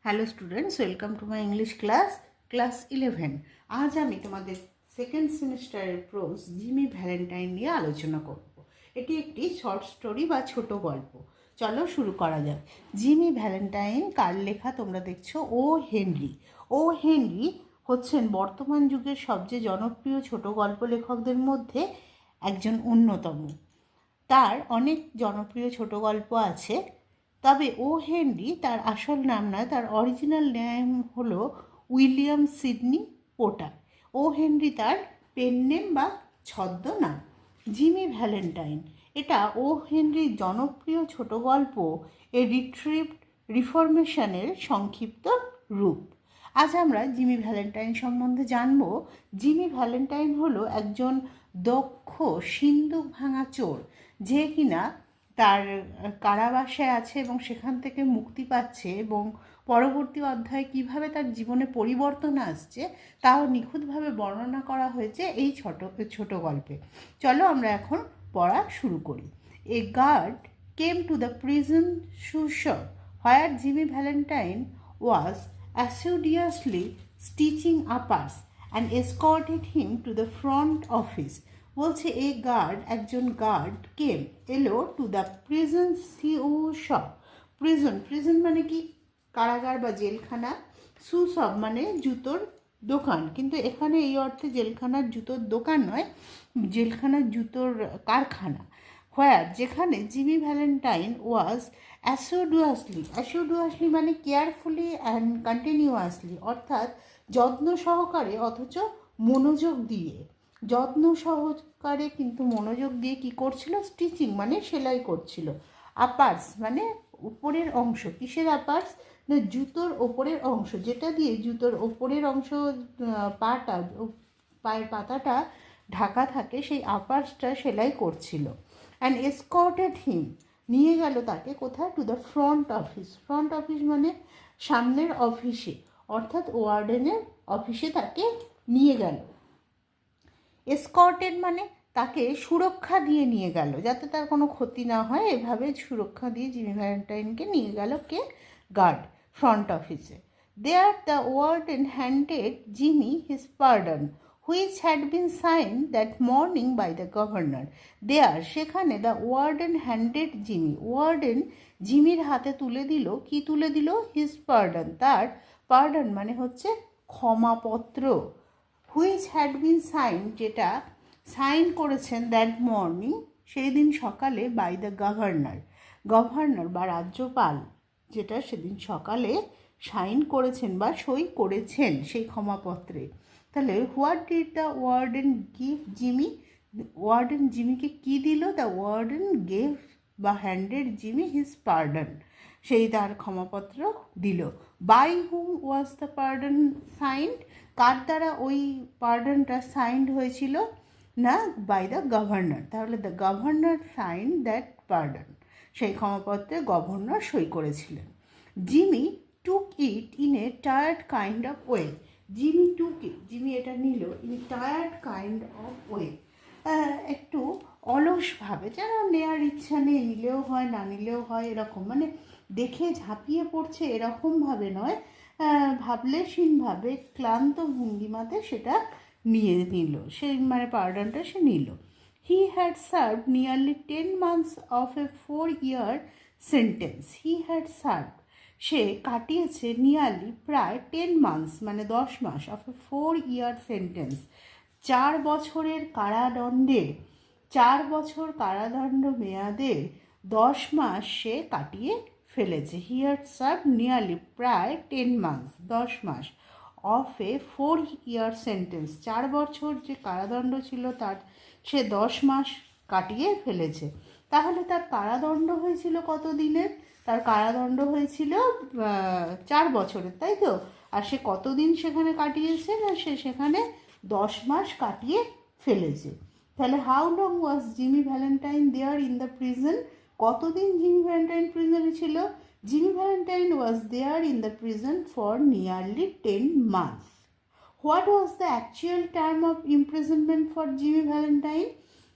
Hello students, welcome to my English class 11। আজ আমি তোমাদের সেকেন্ড সেমিস্টারের প্রোজ জিমি ভ্যালেন্টাইন নিয়ে আলোচনা করব। এটি একটি শর্ট স্টোরি বা ছোট গল্প। চলো শুরু করা যাক। জিমি ভ্যালেন্টাইন কার লেখা তোমরা দেখছো? ও হেনরি হচ্ছেন বর্তমান যুগের সবচেয়ে জনপ্রিয় ছোট গল্প লেখকদের মধ্যে একজন অন্যতম। তার অনেক জনপ্রিয় ছোট গল্প আছে, তবে ও হেনরি তার আসল নাম নয়, তার অরিজিনাল নেম হলো উইলিয়াম সিডনি পোর্টার। ও হেনরি তার পেন নেম বা ছদ্মনাম। জিমি ভ্যালেন্টাইন এটা ও হেনরির জনপ্রিয় ছোট গল্প এ রিট্রিভড রিফরমেশনের সংক্ষিপ্ত রূপ। আজ আমরা জিমি ভ্যালেন্টাইন সম্বন্ধে জানব। জিমি ভ্যালেন্টাইন হলো একজন দক্ষ সিন্দুক ভাঙা চোর, যে কিনা তার কারাবাসে আছে এবং সেখান থেকে মুক্তি পাচ্ছে, এবং পরবর্তী অধ্যায়ে কিভাবে তার জীবনে পরিবর্তন আসছে তাও নিখুঁতভাবে বর্ণনা করা হয়েছে এই ছোট গল্পে। চলো আমরা এখন পড়া শুরু করি। A guard came to the prison shop where Jimmy Valentine was assiduously stitching uppers and escorted him to the front office. বলছে একজন গার্ড কেম এলো two the prison shop. Prison মানে কি? কারাগার বা জেলখানা। শপ মানে জুতোর দোকান, কিন্তু এখানে এই অর্থে জেলখানার জুতোর দোকান নয়, জেলখানার জুতোর কারখানা। যেখানে জিমি ভ্যালেন্টাইন ওয়াজ অ্যাসিডুয়াসলি মানে কেয়ারফুলি অ্যান্ড কন্টিনিউয়াসলি, অর্থাৎ যত্ন সহকারে অথচ মনোযোগ দিয়ে, কিন্তু মনোযোগ দিয়ে কি করছিল? স্টিচিং মানে সেলাই করছিল। আপার্স মানে উপরের অংশ। কিসের আপার্স? না, জুতোর ওপরের অংশ, যেটা দিয়ে জুতোর ওপরের অংশ, পায়ের পাতাটা ঢাকা থাকে, সেই আপার্সটা সেলাই করছিল। অ্যান্ড এসকর্টেড হিম নিয়ে গেল তাকে কোথায়? To the front office. Front office মানে সামনের অফিসে, অর্থাৎ ওয়ার্ডেনের অফিসে তাকে নিয়ে গেল। এসকর্টেড মানে তাকে সুরক্ষা দিয়ে নিয়ে গেল, যাতে তার কোনো ক্ষতি না হয়, এভাবে সুরক্ষা দিয়ে জিমি ভ্যালেন্টাইনকে নিয়ে গেল কে? গার্ড, ফ্রন্ট অফিসে। There the warden handed Jimmy his pardon which had been sign that morning by the governor. সেখানে দ্য ওয়ার্ডেন হ্যান্ডেড ওয়ার্ডেন জিমির হাতে তুলে দিল, কি তুলে দিল? হিজ পার্ডন, তার পার্ডন মানে হচ্ছে ক্ষমাপত্র। হুইচ হ্যাড বিন সাইন, যেটা সাইন করেছেন দ্যাট মর্নিং, সেই দিন সকালে, বাই দ্য গভর্নর বা রাজ্যপাল, যেটা সেদিন সকালে সাইন করেছেন বা সই করেছেন সেই ক্ষমাপত্রে। তাহলে what did the warden give Jimmy? Warden জিমিকে কি দিল? দ্য ওয়ার্ডেন গেভ বা হ্যান্ডেড জিমি হিজ পার্ডন, সেই তার ক্ষমাপত্র দিল। By whom was the pardon signed? কার দ্বারা ওই পার্ডনটা সাইন্ড হয়েছিল? না, বাই দ্য গভর্নর। তাহলে the governor sign that pardon, সেই ক্ষমাপত্রে গভর্নর সই করেছিলেন। Jimmy took it in a tired kind of way. Jimmy এটা নিল in tired kind of way, একটু অলসভাবে, যেন নেওয়ার ইচ্ছা নেই, নিলেও হয় না নিলেও হয় এরকম, মানে দেখে ঝাঁপিয়ে পড়ছে এরকমভাবে নয়, ভাবলেশীনভাবে ক্লান্ত ভঙ্গিমাতে সেটা নিয়ে নিল, সেই মানে পার্ডনটা সে নিল। He had serve nearly 10 months of a 4-year sentence. সে কাটিয়েছে নিয়ারলি প্রায় 10 months মানে 10 মাস, অফ এ 4-year সেন্টেন্স, 4 বছরের কারাদণ্ডে, 4 বছর কারাদণ্ড মেয়াদে 10 মাস সে কাটিয়ে ফেলেছে। হি হ্যাড সার্ভ নিয়ারলি প্রায় 10 months 10 মাস অফ এ 4-year সেন্টেন্স, 4 বছর যে কারাদণ্ড ছিল তার সে 10 মাস কাটিয়ে ফেলেছে। তাহলে তার কারাদণ্ড হয়েছিল কত দিনের? তার কারাদণ্ড হয়েছিল 4 বছরের, তাই তো? আর সে কতদিন সেখানে কাটিয়েছে? না, সে সেখানে 10 মাস কাটিয়ে ফেলেছে। তাহলে how long was Jimmy Valentine there in the prison? কতদিন জিমি ভ্যালেন্টাইন প্রিজনে ছিল? Jimmy Valentine was there in the prison for nearly 10 months. What was the actual term of imprisonment for Jimmy Valentine?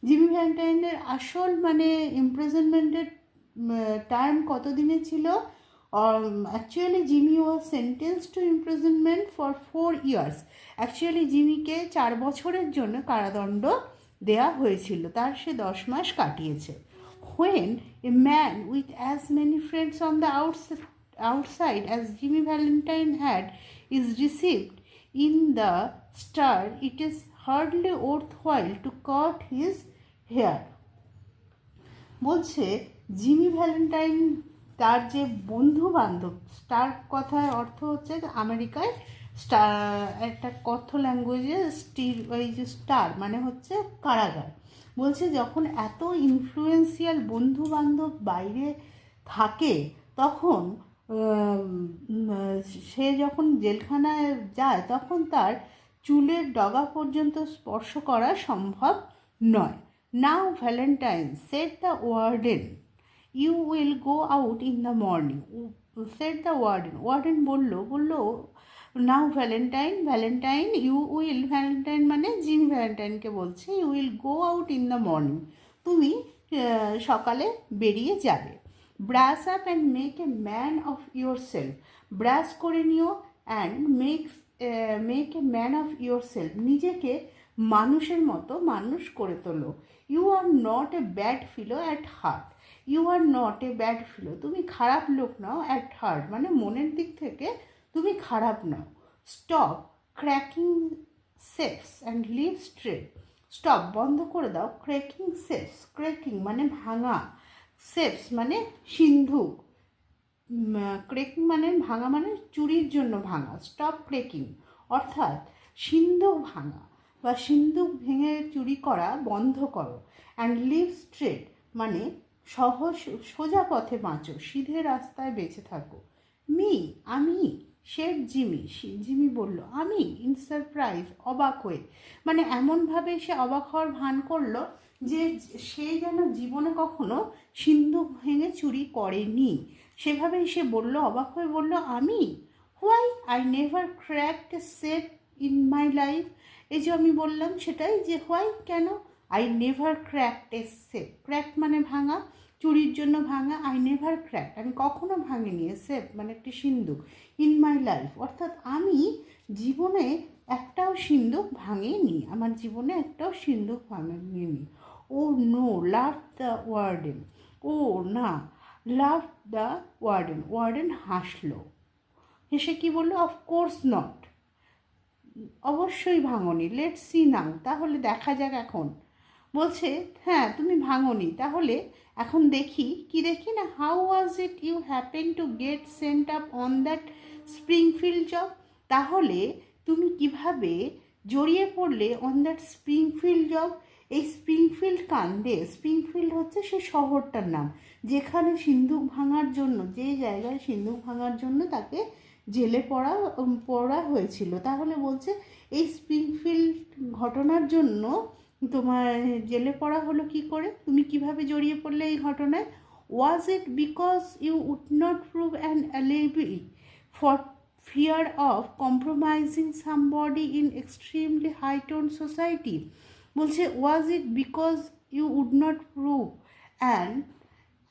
Jimmy ভ্যালেন্টাইনের আসল মানে ইমপ্রিজনমেন্টের term কত দিনের ছিল? Actually Jimmy was sentenced to imprisonment for 4 years. Actually জিমিকে 4 বছরের জন্য কারাদণ্ড দেয়া হয়েছিল, তার সে 10 মাস কাটিয়েছে. When a man with as many friends on the outside as Jimmy Valentine had is received in the Star, it is hardly worthwhile to cut his hair. বলছে Jimmy Valentine তার যে বন্ধু বান্ধব, স্টার কথার অর্থ হচ্ছে আমেরিকায় স্টার, একটা কথ্য ল্যাঙ্গুয়েজে ওই যে স্টার মানে হচ্ছে কারাগার. বলছে যখন এত ইনফ্লুয়েন্সিয়াল বন্ধু বান্ধব বাইরে থাকে তখন সে যখন জেলখানায় যায় তখন তার চুলের ডগা পর্যন্ত স্পর্শ করা সম্ভব নয়. Now Valentine, said the warden, you will go out in the morning. Said the warden. Warden বললো now Valentine, you will, Valentine মানে জিমি ভ্যালেন্টাইনকে বলছে, you will go out in the morning. তুমি সকালে বেরিয়ে যাবে. Brush up and make a man of yourself. Brush করে নিও and make a man of yourself. নিজেকে মানুষের মতো মানুষ করে তোলো. You are not a bad fellow at heart. You are not a bad fellow. তুমি খারাপ লোক নাও at heart মানে মনের দিক থেকে তুমি খারাপ নাও. Stop cracking safes and live straight. Stop বন্ধ করে দাও. cracking safes, cracking মানে ভাঙা, safes মানে সিন্ধুক, ক্রেকিং মানে ভাঙা মানে চুরির জন্য ভাঙা. স্টপ ক্রেকিং অর্থাৎ সিন্ধুক ভাঙা বা সিন্ধুক ভেঙে চুরি করা বন্ধ করো. অ্যান্ড লিভ স্ট্রেট মানে সহজ সোজা পথে বাঁচো, সিধে রাস্তায় বেঁচে থাকো. আমি শেড জিমি বলল আমি, ইন সারপ্রাইজ অবাক হয়ে, মানে এমনভাবে সে অবাক হওয়ার ভান করলো যে সে যেন জীবনে কখনো সিন্ধুক ভেঙে চুরি করেনি. সেভাবেই সে বলল, অবাক হয়ে বলল আমি. Why I never cracked a safe in my life. এই যে আমি বললাম সেটাই যে হোয়াই কেন, I never cracked a safe, crack মানে ভাঙা, চুরির জন্য ভাঙা, আই নেভার ক্র্যাক আমি কখনো ভাঙিনি, সেফ মানে একটি সিন্ধুক, ইন মাই লাইফ অর্থাৎ আমি জীবনে একটাও সিন্ধুক ভাঙিনি, আমার জীবনে একটাও সিন্ধুক ভাঙিনি. ও নো, লাভ দ্য ওয়ার্ডেন. ও না, লাভ দ্য ওয়ার্ডেন. ওয়ার্ডেন হাসলো, হেসে কি বললো, অফকোর্স নট, অবশ্যই ভাঙনি. লেটস সি নাও, তাহলে দেখা যাক এখন. বলছে হ্যাঁ তুমি ভাঙনি, তাহলে এখন দেখি. কি দেখি না, how was it you happen to get sent up on that Springfield job. তাহলে তুমি কিভাবে জড়িয়ে পড়লে অন দ্যাট স্প্রিংফিল্ড জব. এই স্প্রিংফিল্ড কাণ্ডে, স্প্রিংফিল্ড হচ্ছে সে শহরটার নাম যেখানে সিন্ধুক ভাঙার জন্য, যে জায়গায় সিন্ধুক ভাঙার জন্য তাকে জেলে পড়া হয়েছিল. তাহলে বলছে এই স্প্রিংফিল্ড ঘটনার জন্য তোমার জেলে পড়া হলো কি করে, তুমি কিভাবে জড়িয়ে পড়লে এই ঘটনায়. Was it because you would not prove an alibi for fear of compromising somebody in extremely high tone society. বলছে was it because you would not prove an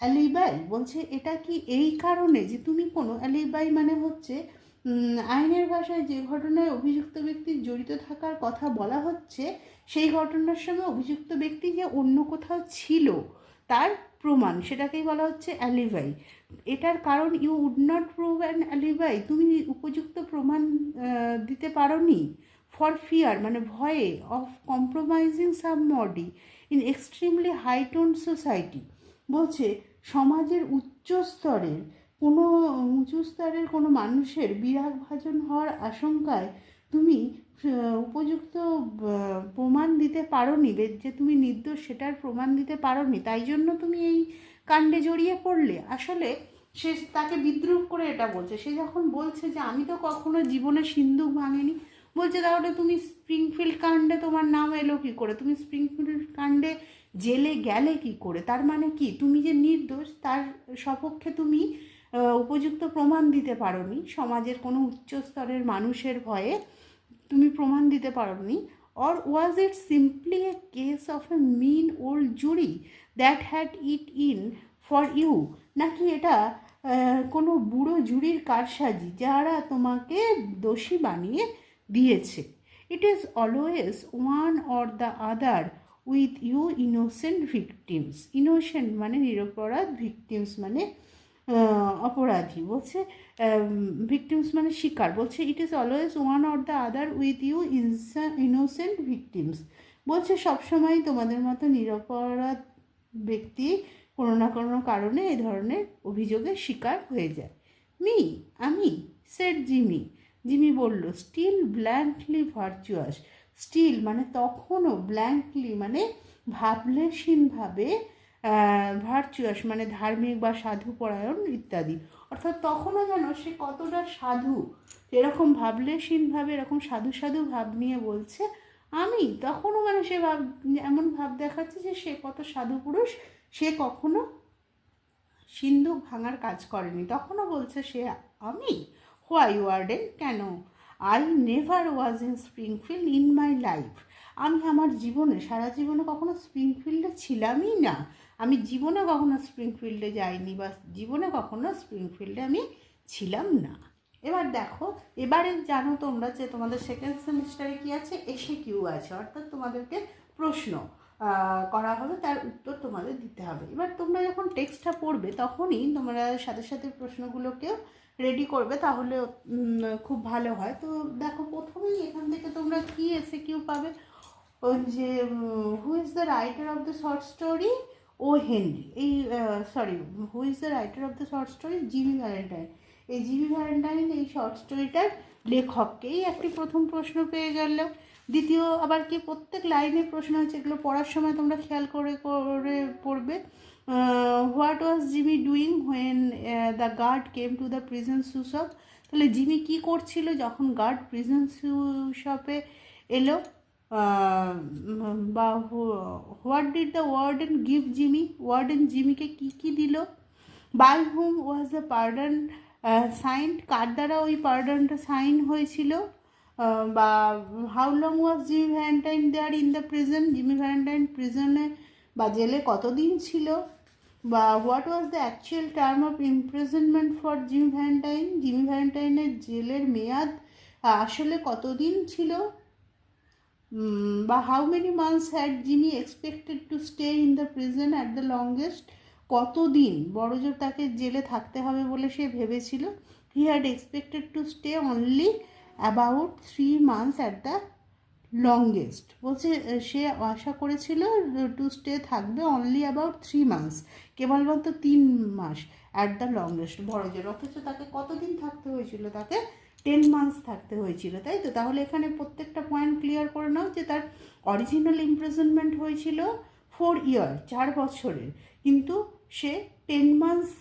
alibi. বলছে এটা কি এই কারণে যে তুমি কোনো, অ্যালিবাই মানে হচ্ছে আইনের ভাষায় যে ঘটনায় অভিযুক্ত ব্যক্তির জড়িত থাকার কথা বলা হচ্ছে সেই ঘটনার সময় অভিযুক্ত ব্যক্তি যে অন্য কোথাও ছিল তার প্রমাণ, সেটাকেই বলা হচ্ছে অ্যালিবাই. এটার কারণ you would not prove an alibi, তুমি উপযুক্ত প্রমাণ দিতে পারোনি. ফর ফিয়ার মানে ভয়ে, of compromising somebody in extremely high tone society. বলছে সমাজের উচ্চ স্তরের কোনো মানুষের বিরাগভাজন হওয়ার আশঙ্কায় তুমি উপযুক্ত প্রমাণ দিতে পারোনি, যে তুমি নির্দোষ সেটার প্রমাণ দিতে পারোনি, তাই জন্য তুমি এই কাণ্ডে জড়িয়ে পড়লে. আসলে সে তাকে বিদ্রুপ করে এটা বলছে. সে যখন বলছে যে আমি তো কখনো জীবনে সিন্ধুক ভাঙিনি, বলছে তাহলে তুমি স্প্রিংফিল্ড কাণ্ডে তোমার নাম এলো কী করে, তুমি স্প্রিংফিল্ড কাণ্ডে জেলে গেলে কি করে, তার মানে কি তুমি যে নির্দোষ তার সপক্ষে তুমি উপযুক্ত প্রমাণ দিতে পারোনি, সমাজের কোনো উচ্চ স্তরের মানুষের ভয়ে তুমি প্রমাণ দিতে পারোনি. Or was it simply a case of a mean old jury that had it in for you. নাকি এটা কোনো বুড়ো জুরির কারসাজি যারা তোমাকে দোষী বানিয়ে দিয়েছে। It is always one or the other with you innocent victims. Innocent মানে নিরপরাধ, ভিকটিমস মানে অপরাধী। বলছে ভিকটিমস মানে শিকার। বলছে it is always one or the other with you innocent victims. বলছে সবসময় তোমাদের মতো নিরপরাধ ব্যক্তি কোনো না কোনো কারণে এই ধরনের অভিযোগের শিকার হয়ে যায়। আমি সেড জিমি। জিমি বলল, স্টিল ব্ল্যাঙ্কলি ভার্চুয়াস। স্টিল মানে তখনও, ব্ল্যাঙ্কলি মানে ভাবলেশীনভাবে, ভার্চুয়াস মানে ধার্মিক বা সাধুপরায়ণ ইত্যাদি। অর্থাৎ তখনও যেন সে কতটা সাধু, এরকম ভাবলেশীনভাবে এরকম সাধু সাধু ভাব নিয়ে বলছে আমি। তখনও মানে সে এমন ভাব দেখাচ্ছে যে সে কত সাধু পুরুষ, সে কখনো সিন্ধুক ভাঙার কাজ করেনি। তখনও বলছে সে আমি। হোয়াই ওয়ার্ডেন, কেন? I never was in Springfield in my life. আমি আমার জীবনে, সারা জীবনে কখনো স্প্রিংফিল্ডে ছিলামই না। আমি জীবনে কখনো স্প্রিংফিল্ডে যাইনি, বা জীবনে কখনো স্প্রিংফিল্ডে আমি ছিলাম না। এবার দেখো, এবারে জানো তোমরা যে তোমাদের সেকেন্ড সেমিস্টারে কী আছে, এসএকিউ আছে, অর্থাৎ তোমাদেরকে প্রশ্ন করা হবে, তার উত্তর তোমাদের দিতে হবে। এবার তোমরা যখন টেক্সটটা পড়বে তখনই তোমরা সাথে সাথে প্রশ্নগুলোকেও রেডি করবে, তাহলে খুব ভালো হয়। তো দেখো, প্রথমেই এখান থেকে তোমরা কী এসএকিউ পাবে, ওই যে who is the writer of the short story, O Henry. এই who is the writer of the short story, Jimmy Valentine. এই জিমি ভ্যালেন্টাইন এই শর্ট স্টোরিটার লেখককেই একটি প্রথম প্রশ্ন পেয়ে গেল। দ্বিতীয় আবার কি, প্রত্যেক লাইনে প্রশ্ন আছে, এগুলো পড়ার সময় তোমরা খেয়াল করে করে পড়বে। What was Jimmy doing when the guard came to the prison shoe shop. তাহলে জিমি কী করছিল যখন গার্ড প্রিজন সুশপে এলো? বা what did the warden give Jimmy, warden জিমিকে কী কী দিল? By whom was the pardon signed, কার দ্বারা ওই পার্ডনটা সাইন হয়েছিল? বা how long was Jimmy Valentine there in the prison, Jimmy Valentine প্রিজনে বা জেলে কতদিন ছিল? বা what was the actual term of imprisonment for Jimmy Valentine, Jimmy ভ্যালেন্টাইনের জেলের মেয়াদ আসলে কতদিন ছিল? বা how many months had Jimmy expected to stay in the prison at the longest, কতদিন বড়জোর তাকে জেলে থাকতে হবে বলে সে ভেবেছিল? হি had expected to stay only about 3 months at the longest. বলছে সে আশা করেছিল টু স্টে থাকবে অনলি অ্যাবাউট 3 months, কেবলমাত্র 3 মাস, অ্যাট দ্য লংগেস্ট বড়জোর। অথচ তাকে কতদিন থাকতে হয়েছিল? তাকে 10 months থাকতে হয়েছিল, তাই তো? তাহলে এখানে প্রত্যেকটা পয়েন্ট ক্লিয়ার করে নাও যে তার অরিজিনাল ইমপ্রিজনমেন্ট হয়েছিল 4 year, 4 বছরের, কিন্তু সে 10 months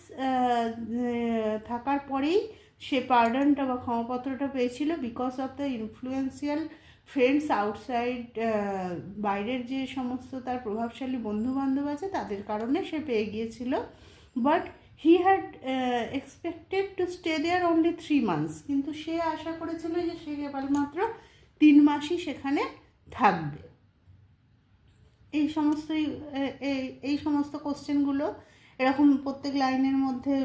থাকার পরেই সে পার্ডনটা বা ক্ষমাপত্রটা পেয়েছিল, because of the influential friends outside, বাইরের যে সমস্ত তার প্রভাবশালী বন্ধুবান্ধব আছে তাদের কারণে সে পেয়ে গিয়েছিল। But he had expected to stay there only 3 months, কিন্তু সে আশা করেছিল যে সে কেবলমাত্র 3 মাসই সেখানে থাকবে। এই সমস্ত কোশ্চেনগুলো এরকম প্রত্যেক লাইনের মধ্যে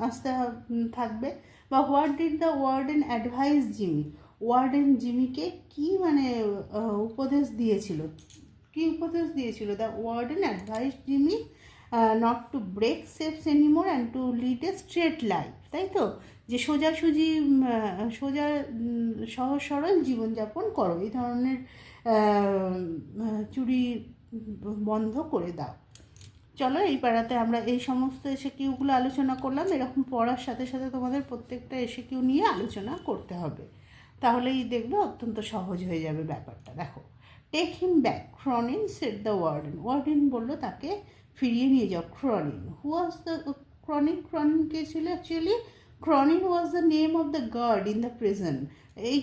আসতে থাকবে। বা what did the warden advise Jimmy, warden জিমিকে কি মানে উপদেশ দিয়েছিল? কি উপদেশ দিয়েছিল? The warden advise Jimmy not to break safes anymore and to lead a straight life, তাই তো? যে সোজাসুজি সোজা সহজ সরল জীবনযাপন করো, এই ধরনের চুরি বন্ধ করে দাও। চলো, এই পাড়াতে আমরা এই সমস্ত এসএকিউগুলো আলোচনা করলাম। এরকম পড়ার সাথে সাথে তোমাদের প্রত্যেকটা এসএকিউ নিয়ে আলোচনা করতে হবে, তাহলেই দেখবে অত্যন্ত সহজ হয়ে যাবে ব্যাপারটা। দেখো, take him back Cronin said the warden. Warden বললো তাকে ফিরিয়ে নিয়ে যাও। ক্রনিন, হু ওয়াজ দ্য ক্রনিন? ক্রনিন কে ছিল actually? Cronin was the name of the guard in the prison. এই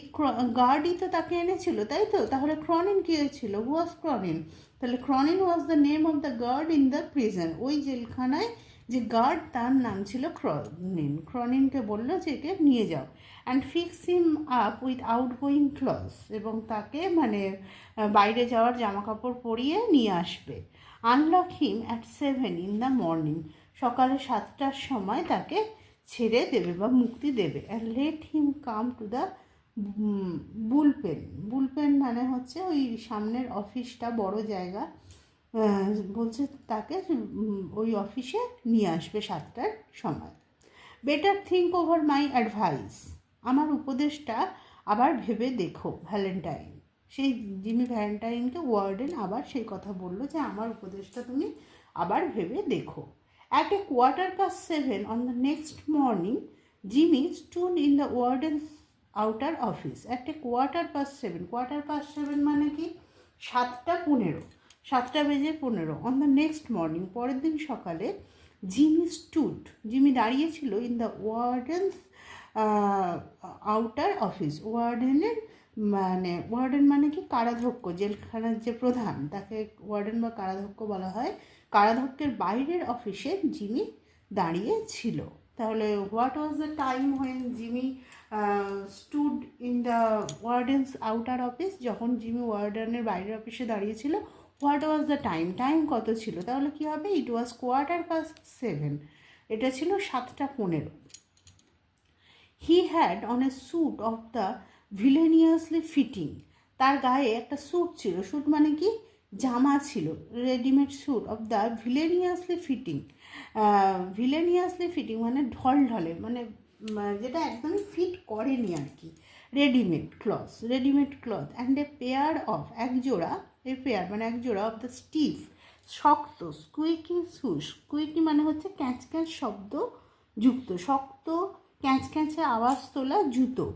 গার্ডই তো তাকে এনেছিল, তাই তো? তাহলে ক্রনিন কে ছিল? হু ওয়াজ ক্রনিন? তাহলে Cronin was the name of the guard in the prison. ওই জেলখানায় যে গার্ড তার নাম ছিল ক্রনিন। ক্রনিনকে বললো যে একে নিয়ে যাও। And fix him up with outgoing clothes, এবং তাকে মানে বাইরে যাওয়ার জামা কাপড় পরিয়ে নিয়ে আসবে। Unlock him at 7 in the morning, সকালে 7টার সময় তাকে ছেড়ে দেবে বা মুক্তি দেবে। And let him come to the bullpen. Bullpen মানে হচ্ছে ওই সামনের অফিসটা, বড় জায়গা। বলছে তাকে ওই অফিসে নিয়ে আসবে 7টার সময়। Better think over my advice. আমার উপদেশটা আবার ভেবে দেখো ভ্যালেন্টাইন। সেই জিমি ভ্যালেন্টাইনকে ওয়ার্ডেন আবার সেই কথা বললো যে আমার উপদেশটা তুমি আবার ভেবে দেখো। At a 7:15 on the next morning, Jimmy stood in the warden's outer office. At a 7:15, 7:15 মানে কি 7:15, 7:15 on the next morning, পরের দিন সকালে জিমি দাঁড়িয়েছিল in the warden's outer office. Warden মানে কি কারাধ্যক্ষ, জেলখানার যে প্রধান তাকে ওয়ার্ডেন বা কারাধ্যক্ষ বলা হয়। কারাধ্যক্ষের বাইরের অফিসে জিমি দাঁড়িয়ে ছিল। তাহলে what was the time when Jimmy stood in the warden's outer office? যখন জিমি ওয়ার্ডেনের বাইরের অফিসে দাঁড়িয়েছিল, what was the time? Time কত ছিল? তাহলে কী হবে? ইট ওয়াজ 7:15। এটা ছিল 7:15। He had on a sweet of the villainously fitting. তার গায়ে একটা স্যুট ছিল। স্যুট মানে কি? জামা ছিল, readymade suit of the villainously fitting. Villainously fitting মানে ঢলঢলে, মানে যেটা একদমই ফিট করেনি আর কি। Readymade cloth and a pair of, একজোড়া অফ দ্য স্টিফ, শক্ত, স্কুইকি শুজ। স্কুইকি মানে হচ্ছে ক্যাঁচ ক্যাঁচ শব্দ যুক্ত, শক্ত ক্যাঁচক্যাঁচে আওয়াজ তোলা জুতো।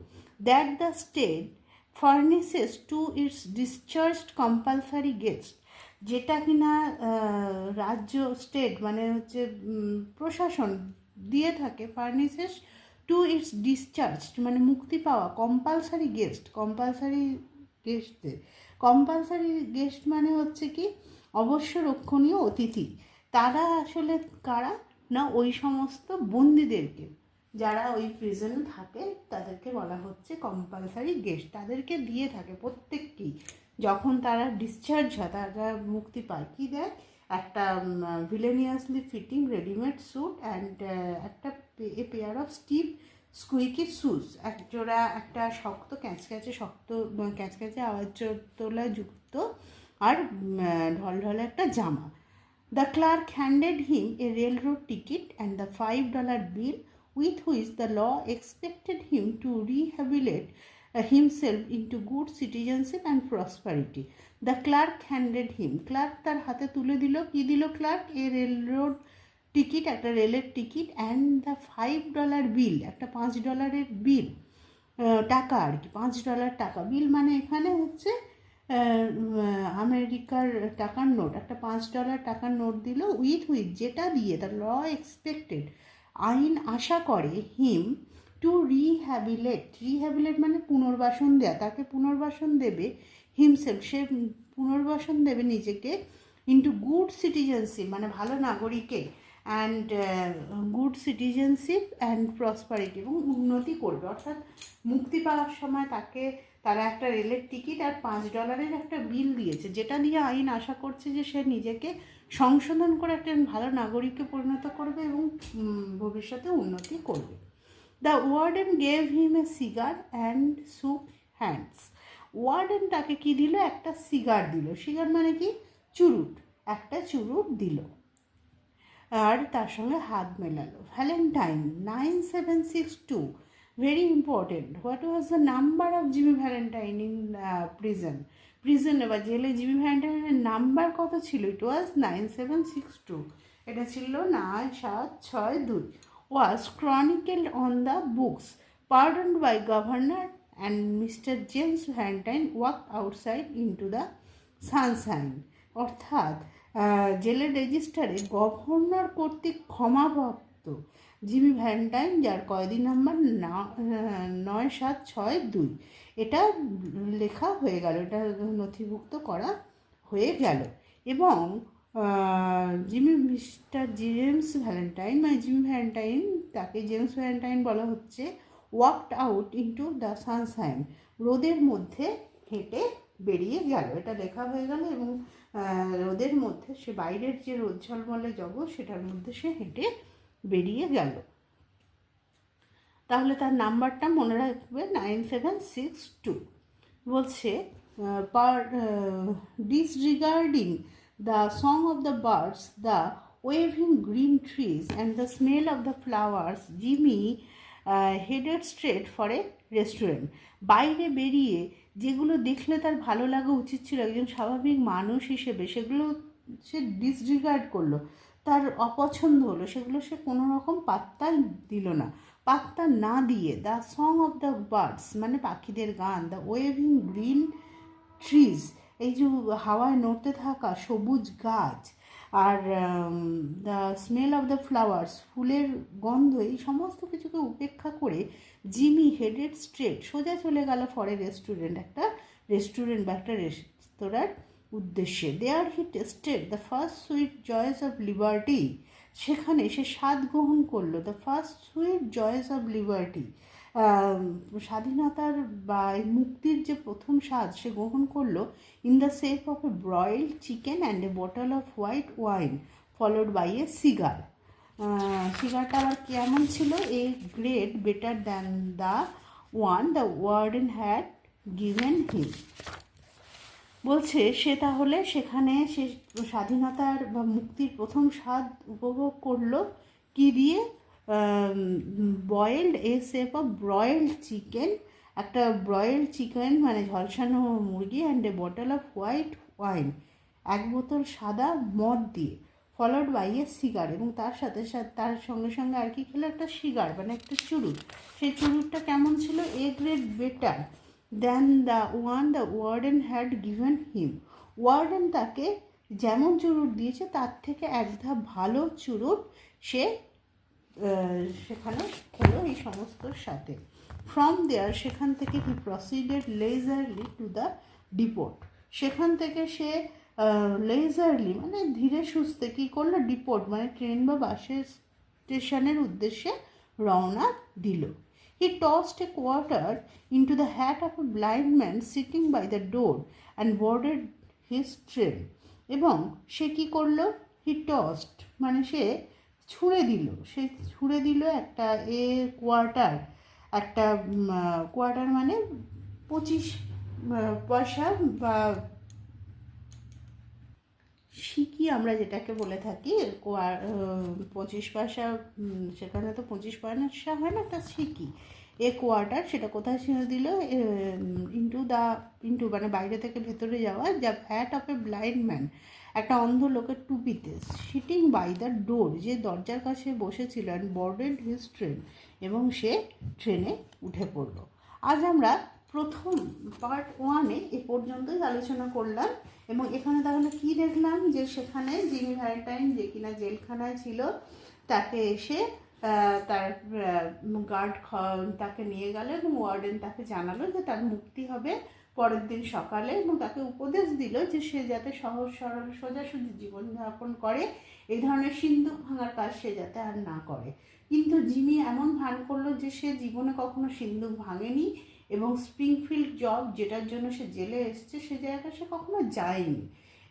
That the state furnishes to its discharged compulsory guest, যেটা কিনা রাজ্য, স্টেট মানে হচ্ছে প্রশাসন দিয়ে থাকে, ফার্নিসেস টু ইটস ডিসচার্জড মানে মুক্তি পাওয়া, কম্পালসারি গেস্ট মানে হচ্ছে কি অবশ্য রক্ষণীয় অতিথি। তারা আসলে কারা না? ওই সমস্ত বন্দীদেরকে, যারা ওই প্রিজনে থাকে তাদেরকে বলা হচ্ছে কম্পালসারি গেস্ট। তাদেরকে দিয়ে থাকে প্রত্যেককেই, যখন তারা ডিসচার্জ হয়, তারা মুক্তি পায়, কী দেয়? একটা villainously fitting readymade suit and একটা pair of stiff squeaky shoes, একজোড়া একটা শক্ত ক্যাঁচক্যাঁচে আওয়াজ তোলা যুক্ত আর ঢলঢলে একটা জামা। The clerk handed him a railroad ticket and the $5 bill with which the law expected him to rehabilitate himself into good citizenship and prosperity. The clerk handed him, clerk তার হাতে তুলে দিল, কি দিল ক্লার্ক? এ রেলরোড টিকিট, একটা রেলের ticket, and the $5 bill, একটা $5 বিল, টাকা আর কি, $5 টাকা। বিল মানে এখানে হচ্ছে আমেরিকার টাকার নোট, একটা $5 টাকার নোট দিল। উইথ যেটা দিয়ে দ্য ল এক্সপেক্টেড, আইন আশা করে, হিম টু রিহ্যাবিলেট মানে পুনর্বাসন দেয়া, তাকে পুনর্বাসন দেবে, হিমসেলফ সে পুনর্বাসন দেবে নিজেকে, ইন্টু গুড সিটিজেনশিপ মানে ভালো নাগরিকে, and good citizenship and prosperity এবং উন্নতি করবে। অর্থাৎ মুক্তি পাওয়ার সময় তারা একটা রেলের টিকিট আর $5 একটা বিল দিয়েছে, যেটা দিয়ে আইন আশা করছে যে সে নিজেকে সংশোধন করে একটা ভালো নাগরিককে পরিণত করবে এবং ভবিষ্যতে উন্নতি করবে। The warden gave him A cigar and শুক হ্যান্ডস। ওয়ার্ডেন তাকে কী দিল? একটা সিগার দিল। সিগার মানে কি? চুরুট, একটা চুরুট দিল আর তার সঙ্গে হাত মেলালো। Valentine 9762, very important. What was the number of Jimmy Valentine in প্রিজনে বা জেলে জিমি ভ্যালেন্টাইনের নাম্বার কত ছিল? ইট ওয়াজ 9762, এটা ছিল 9762। Was chronicled on the books, pardoned by governor and mister James Valentine walked outside into the sunshine. অর্থাৎ জেলের রেজিস্টারে গভর্নর কর্তৃক ক্ষমাপ্রাপ্ত জিমি ভ্যালেন্টাইন, যার কয়েদি নাম্বার 9762, এটা লেখা হয়ে গেল, এটা নথিভুক্ত করা হয়ে গেল। এবং মিস্টার জেমস ভ্যালেন্টাইন মানে জিমি ভ্যালেন্টাইন, তাকে জেমস ভ্যালেন্টাইন বলা হচ্ছে, walked out into the Sunshine, রোদের মধ্যে হেঁটে বেরিয়ে গেল, এটা লেখা হয়ে গেল। এবং রোদের মধ্যে, সে বাইরের যে রোদ ঝলমলে জগৎ সেটার মধ্যে সে হেঁটে বেরিয়ে গেল। তাহলে তার নাম্বারটা মনে রাখবে 9762। বলছে disregarding the song of the birds, the waving green trees and the smell of the flowers, Jimmy headed straight for a restaurant. বাইরে বেরিয়ে যেগুলো দেখলে তার ভালো লাগা উচিত ছিল একজন স্বাভাবিক মানুষ হিসেবে, সেগুলো সে ডিসরিগার্ড করলো, তার অপছন্দ হলো, সেগুলো সে কোনো রকম পাত্তাই দিল না। পাত্তা না দিয়ে the song of the birds মানে পাখিদের গান, দ্য ওয়েভিং গ্রিন ট্রিজ এই যে হাওয়ায় নড়তে থাকা সবুজ গাছ, are the smell of the flowers ফুলের গন্ধ, এই সমস্ত কিছুকে উপেক্ষা করে জিমি হেডেড স্ট্রেট সোজা চলে গেল ফর এ রেস্টুরেন্ট, একটা রেস্টুরেন্ট বা একটা রেস্তোরাঁর উদ্দেশ্যে। There he tasted the first sweet joys of liberty, সেখানে সে স্বাদ গ্রহণ করলো the first sweet joys of liberty, স্বাধীনতার বা মুক্তির যে প্রথম স্বাদ সে গ্রহণ করলো in the shape of a broiled chicken and a bottle of white wine followed by a cigar. সিগারটা আবার কেমন ছিল? A great better than the one the warden had given him. বলছে সে তাহলে সেখানে সে স্বাধীনতার বা মুক্তির প্রথম স্বাদ উপভোগ করলো কি দিয়ে? Boiled a shape of broiled chicken, একটা ব্রয়েলড চিকেন মানে ঝলসানো মুরগি, and a bottle of white wine, এক বোতল সাদা মদ দিয়ে, ফলোড বাই এ সিগার, এবং তার সাথে তার সঙ্গে সঙ্গে আর কি খেলো? একটা সিগার মানে একটা চুরুট। সেই চুরুটটা কেমন ছিল? A great better than the one the warden had given him. Warden তাকে যেমন চুরুট দিয়েছে তার থেকে এক ধাপ ভালো চুরুট সে সেখানে খেলো এই সমস্তর সাথে। ফ্রম দেয়ার সেখান থেকে he proceeded leisurely to the depot, সেখান থেকে সে লেজারলি মানে ধীরে সুস্থে কী করলো? ডিপোর্ট মানে ট্রেন বা বাসের স্টেশনের উদ্দেশ্যে রওনা দিল। He tossed a quarter into the hat of a blind man sitting by the door and boarded his train. এবং সে কী করলো? হি টস্ট মানে সে ছুঁড়ে দিল একটা কোয়ার্টার, একটা কোয়ার্টার মানে 25 পয়সা বা সিকি আমরা যেটাকে বলে থাকি, 25 পয়সা, সেখানে তো 25 পয়সা হয় না, একটা সিকি, এ কোয়ার্টার, সেটা কোথায় ছিঁড়ে দিল? ইন্টু মানে বাইরে থেকে ভেতরে যাওয়া, যা hat of a blind man, একটা অন্ধ লোকের টুপিতে, সিটিং বাই দ্য ডোর, যে দরজার কাছে বসেছিল, অ্যান্ড বোর্ডেড হিজ ট্রেন, এবং সে ট্রেনে উঠে পড়ল। আজ আমরা প্রথম পার্ট 1-এ এ পর্যন্তই আলোচনা করলাম। এবং এখানে তাহলে কি দেখলাম? যে সেখানে জিমি ভ্যালেন্টাইন যে কিনা জেলখানায় ছিল, তাকে এসে তার গার্ড তাকে নিয়ে গেল এবং ওয়ার্ডেন তাকে জানালো যে তার মুক্তি হবে পরের দিন সকালে, এবং তাকে উপদেশ দিল যে সে যাতে সহজ সরল সোজাসুজি জীবনযাপন করে, এই ধরনের সিন্দুক ভাঙার কাজ সে যাতে আর না করে। কিন্তু জিমি এমন ভান করলো যে সে জীবনে কখনো সিন্দুক ভাঙেনি, এবং স্প্রিংফিল্ড জব যেটার জন্য সে জেলে এসছে সে জায়গায় সে কখনো যায়নি।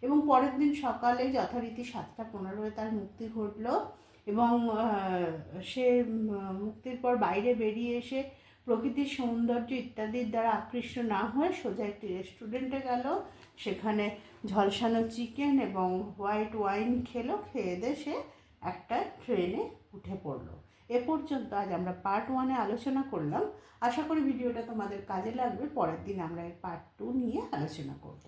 এবং পরের দিন সকালে যথারীতি 7:15 তার মুক্তি ঘটল, এবং সে মুক্তির পর বাইরে বেরিয়ে এসে প্রকৃতির সৌন্দর্য ইত্যাদির দ্বারা আকৃষ্ট না হয়ে সোজা একটি রেস্টুরেন্টে গেল, সেখানে ঝলসানো চিকেন এবং হোয়াইট ওয়াইন খেলো, খেয়ে দিয়ে সে একটা ট্রেনে উঠে পড়লো। এ পর্যন্ত আজ আমরা পার্ট 1-এ আলোচনা করলাম। আশা করি ভিডিওটা তোমাদের কাজে লাগবে। পরের দিন আমরা এর পার্ট 2 নিয়ে আলোচনা করব।